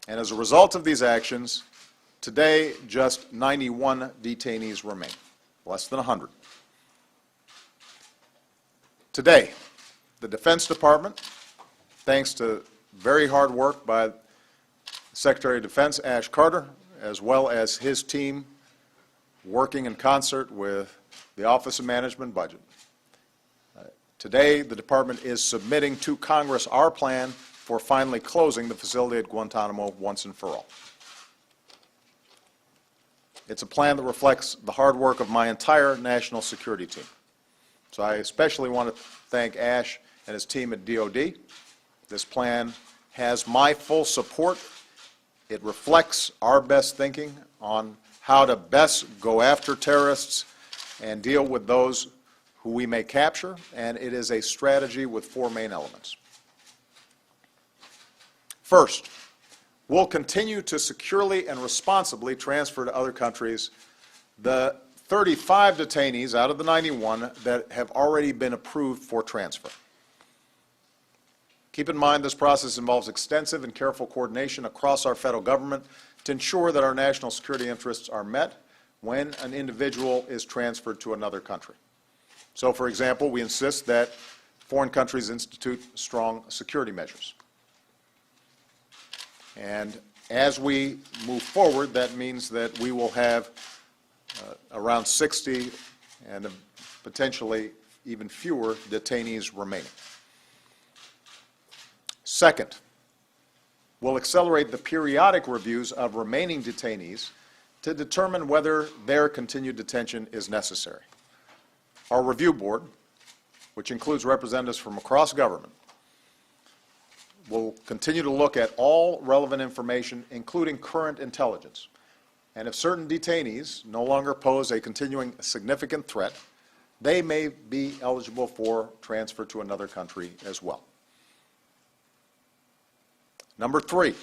And as a result of these actions, today just 91 detainees remain, less than 100. Today, the Defense Department, thanks to very hard work by Secretary of Defense Ash Carter, as well as his team working in concert with the Office of Management and Budget. Today, the Department is submitting to Congress our plan for finally closing the facility at Guantanamo once and for all. It's a plan that reflects the hard work of my entire national security team. So I especially want to thank Ash and his team at DOD. This plan has my full support. It reflects our best thinking on how to best go after terrorists and deal with those who we may capture, and it is a strategy with four main elements. First, we'll continue to securely and responsibly transfer to other countries the 35 detainees out of the 91 that have already been approved for transfer. Keep in mind this process involves extensive and careful coordination across our federal government to ensure that our national security interests are met when an individual is transferred to another country. So, for example, we insist that foreign countries institute strong security measures. And as we move forward, that means that we will have around 60 and potentially even fewer detainees remaining. Second, we'll accelerate the periodic reviews of remaining detainees to determine whether their continued detention is necessary. Our review board, which includes representatives from across government, will continue to look at all relevant information, including current intelligence. And if certain detainees no longer pose a continuing significant threat, they may be eligible for transfer to another country as well. Number three,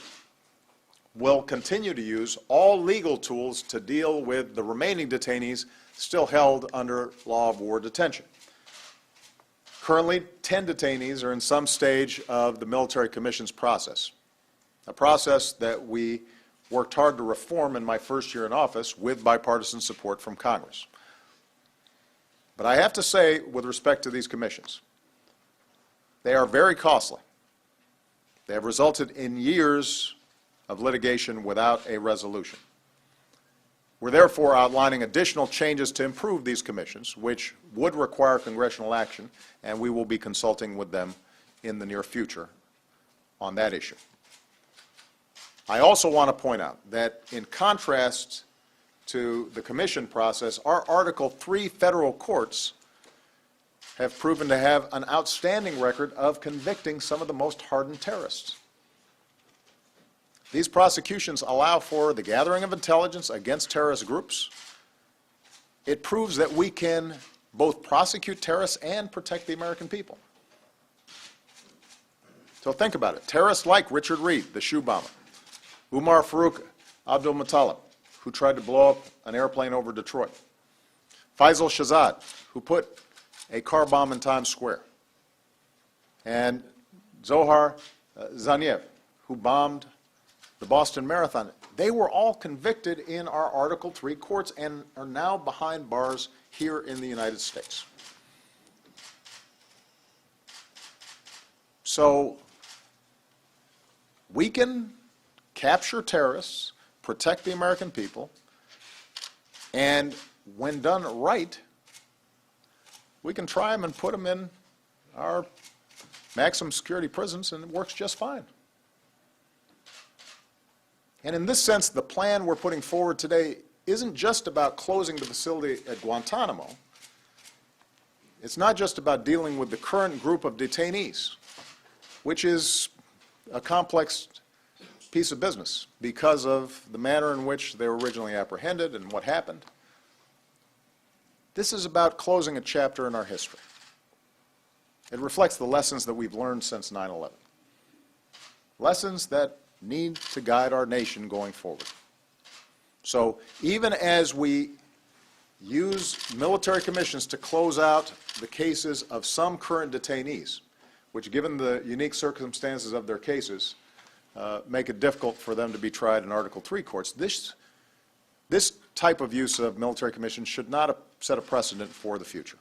we'll continue to use all legal tools to deal with the remaining detainees still held under law of war detention. Currently, 10 detainees are in some stage of the military commissions process, a process that we worked hard to reform in my first year in office with bipartisan support from Congress. But I have to say, with respect to these commissions, they are very costly. They have resulted in years of litigation without a resolution. We're therefore outlining additional changes to improve these commissions, which would require congressional action, and we will be consulting with them in the near future on that issue. I also want to point out that in contrast to the commission process, our Article 3 federal courts have proven to have an outstanding record of convicting some of the most hardened terrorists. These prosecutions allow for the gathering of intelligence against terrorist groups. It proves that we can both prosecute terrorists and protect the American people. So think about it. Terrorists like Richard Reed, the shoe bomber, Umar Farouk Abdul-Muttalib, who tried to blow up an airplane over Detroit, Faisal Shahzad, who put a car bomb in Times Square, and Zohar Zaniev, who bombed the Boston Marathon. They were all convicted in our Article 3 courts and are now behind bars here in the United States. So we can capture terrorists, protect the American people, and when done right, we can try them and put them in our maximum security prisons, and it works just fine. And in this sense, the plan we're putting forward today isn't just about closing the facility at Guantanamo. It's not just about dealing with the current group of detainees, which is a complex piece of business because of the manner in which they were originally apprehended and what happened. This is about closing a chapter in our history. It reflects the lessons that we've learned since 9/11. Lessons that need to guide our nation going forward. So even as we use military commissions to close out the cases of some current detainees, which given the unique circumstances of their cases, make it difficult for them to be tried in Article III courts. This type of use of military commissions should not set a precedent for the future.